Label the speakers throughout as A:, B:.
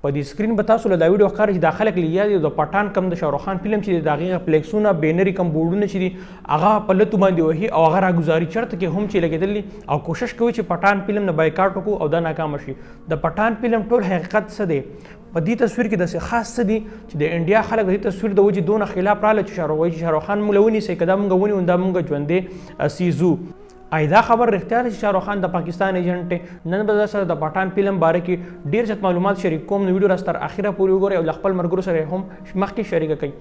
A: په دې سکرین به تاسو له دا ویډیو ښکاري چې دا خلک لیا دي د پټان کم د شاهرخ خان فلم چې د هغې فلیکسونه بینري کم بورډونه چې دي هغه په لتو باندې وهي او هغه راګزاري چېرته کې هم چې لګېدلي او کوشش کوي چې پټان فلم نه بایکاټ وکړو او دا ناکامه شي. د پټان فلم ټول حقیقت څه دی په دې تصویر کې داسې خاص څه دي چې د انډیا خلک د دې تصویر د وجې دونه خلاف راغله چې شاهرخ خان موږ ونیسئ که دا موږ ونیو دا موږ ژوندی سیزو. دا خبر رښتیا ده چې شاهرخ خان د پاکستان ایجنټ دی. نن به سره د پټان فلم باره کې ډېر زیات معلومات شریک کوم. نو ویډیو راست تر اخره پورې وګورئ او له خپل ملګرو سره هم مخکې شریکه کړئ.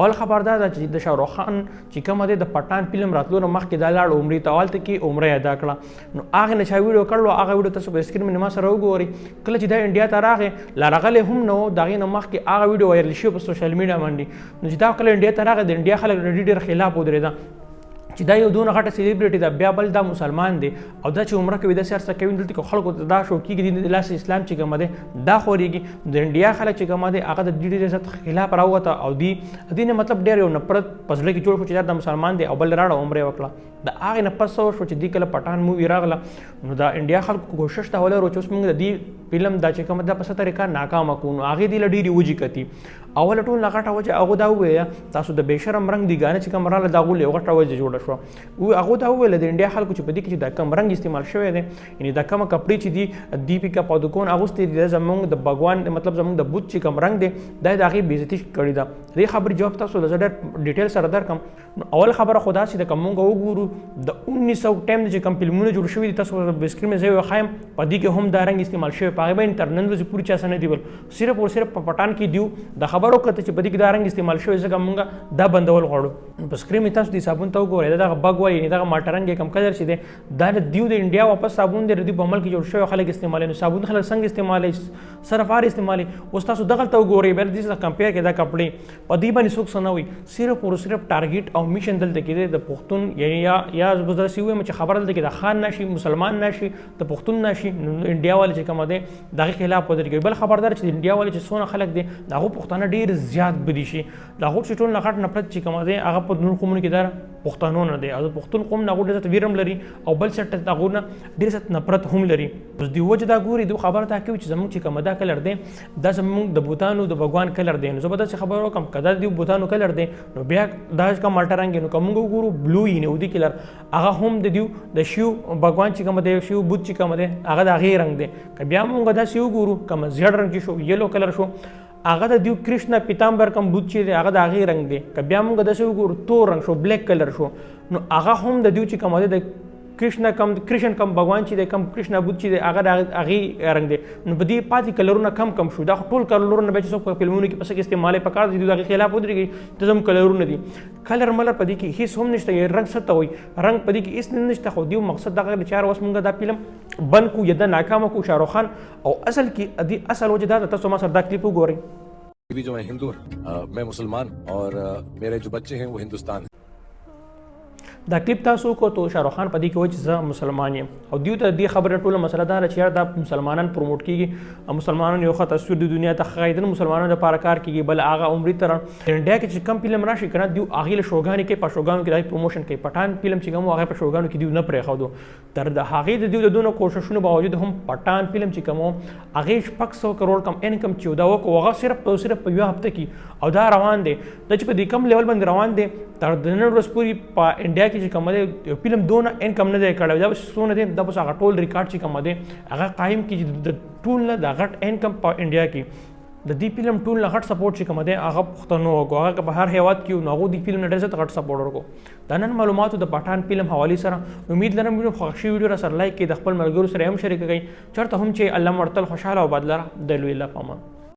A: اول خبر دا ده چې د شاهرخ خان چې کومه دی د پټان فلم راتلو نه مخکې دا لاړ عمرې ته هلته کې عمره ادا کړه. نو هغې نه چا ویډیو کړلو هغه ویډیو تاسو په سکرین باندې ما سره وګورئ. کله چې دا انډیا ته راغی لا راغلی هم نه و د هغې نه مخکې هغه ویډیو وایرل شوی په سوشل میډیا باندې. نو چې دا کله انډیا ته راغی د انډیا خلک ډېر خلاف ودرېده چې دا یو دونه غټه سلیبریټي ده بیا بل دا مسلمان دی او دا چې عمره کوي داسې هر څه کوي دلته کې خلکو ته دا شو کېږي د لاس اسلام چې کومه دی دا خورېږي. د انډیا خلک چې کومه دی هغه د ډېر زیات خلاف راووته او دې نه مطلب ډېر یو نفرت په زړه کې جوړ شو چې دا د مسلمان دی او بل راړه عمره وکړه. د هغې نه پس څه وشو چې دې کله پټان مووي راغله نو د انډیا خلکو کوشش ته ولرو چې اوس موږ د دې فلم دا چې کومه ده په څه طریقه ناکامه کړو. نو هغې دې له ډېرې وجې کتي. اوله ټول نه غټه وجه هغه دا وویله تاسو د بېشرم رنګ دي ګانې چې کوم راغله د هغو له یو غټه وجه جوړه شوه. هغه دا وویله د انډیا خلکو چې په دې کې چې دا کم رنګ استعمال شوی دی یعنې دا کومه کپړې چې دي دیپیکا پادوکون اغوستې دي دا زموږ د بګوان مطلب زموږ د بوت چې کوم رنګ دی دا د هغې بېعزتي کړې ده. دې خبرې جواب تاسو له زه ډېر ډیټیل سره درکړم. اول خبره خو دا چې د کوم موږ وګورو د 1900 ټایم چې کوم فلمونه جوړ شوي دي تاسو په سکرین مې زه یې وښایم په دې کې هم دا رنګ استعمال شوی په هغې باندې تر نن ورځې پورې چا څه نه دي ویل. صرف او صرف په پټان کې دیو د خبرو کته چې په دې کې دا رنګ استعمال شوی ځکه موږ دا بندول غواړو. په سکرین مې تاسو دې صابون ته وګورئ دا دغه بګ وایي دغه ماټه رنګ کم کلر چې دی دا د دیو د انډیا واپس صابون دی د دوی په عمل کې جوړ شوی خلک استعمالوي. نو صابون خلک څنګه استعمالوي صرف هر استعمالوي. اوس تاسو دغلته وګورئ بیا دې سره کمپیر کړئ دا کپړې په دې باندې څوک څه نه وایي. صرف او صرف ټارګېټ او میشن دلته کې دی د پښتون یعنې یا زه داسې ووایم چې خبره دلته کې د خان نه شي مسلمان نه شي د پښتون نه شي انډیا والے چې کومه دی د هغې خلاف ودرېږي. بل خبردار چې د انډیا والے چې څونه خلک دی د هغو پښتانه ډېر زیات بدي شي د هغو چې ټول نه غټ نفرت چې کومه دی هغه په نورو قومونو کې دا پښتنو نه دی او د پښتون قوم نه هغو ډېر زیات ویر هم لري او بل سټ د هغو نه ډېر زیات نفرت هم لري. اوس دې وجه دا ګوري دوی خبره دا کوي چې زموږ چې کومه دا کلر دی دا زموږ د بوتانو د بګوان کلر دی. نو زه به داسې خبره وکړم که دا د بوتانو کلر دی نو بیا دا کوم مالټه رنګ نو که موږ وګورو بلو یي نودي کلر هغه هم د دیو د شیو بګوان چې کومه دی شیو بوت چې کومه دی هغه د هغې رنګ دی. که بیا موږ داسې وګورو کومه زیړ رنګ چې شو یلو کلر شو هغه د دیو کرشنا پیتامبر کم بوت چې دی هغه د هغې رنګ دی. که بیا موږ داسې وګورو تور رنګ شو بلیک کلر شو نو هغه هم د دیو چې کومه دی د کرشن کم بګوان چې دی کم کرشنا بوت چې دی هغه د هغې رنګ دی. نو په دې پاتې کلرونه کم شو دا ټول کلرونه بیا چې څوک په فلمونو کې په څه کې استعمالوي پکار دي د هغې خلاف ودرېږي ته زموږ کلرونه دي کلر ملر په دې کې هېڅ هم نشته. یې رنګ څه ته وایي رنګ په دې کې هېڅ نشته خو دیو مقصد دغه دی چې هر وس موږ دا فلم بند کړو یا دا ناکامه کړو شاهرخ خان او اصل کې دې اصل وجه دا ده تاسو ما سره دا کلیپ وګورئ.
B: जो मैं हिंदू मैं मुसलमान और मेरे जो बच्चे हैं वो हिंदुस्तान हैं.
A: دا کلیپ تاسو کو ته شاهرخ خان په دې کې وایي چې زه مسلمان یم او دوی ته دې خبره ټوله مسله دا ده چې یار دا مسلمانان پروموټ کېږي او مسلمانان یو ښه تصویر د دنیا ته ښایي د مسلمانانو لپاره کار کېږي بل هغه عمرې ته انډیا کې چې کم فلم راشي که نه دوی هغې له شوګانې کوي په شوګانو کې د هغې پروموشن کوي. پټان فلم چې کوم هغه په شوګانو کې دوی نه پرېښودو تر د هغې د دوی د دونه کوششونو باوجود هم پټان فلم چې کوم هغې 600 کروڑ کم انکم چې دا وکړو هغه صرف په یوه هفته کې او دا روان دی دا چې په دې کم لیول باندې روان دی تر د نن ورځ پورې په انډیا کې چې کومه دی فلم دونه انکم نه دی کړی دا څونه دی دا بس هغه ټول ریکارډ چې کومه دی هغه قایم کړي چې د ټول نه د غټ انکم په انډیا کې د دې فلم ټول نه غټ سپورټ چې کومه دی هغه پښتنو وکړو هغه که په هر هېواد کې نو هغو دې فلم نه ډېر زیات غټ سپورټ ورکړو. دا نن معلوماتو د پټان فلم حوالې سره امید لرم ویډیو خوښ شوي ویډیو را سره لایک کړئ د خپل ملګرو سره هم شریک کړئ چېرته هم چې الله مړتل خوشحاله او بدله د لوی الله په امان.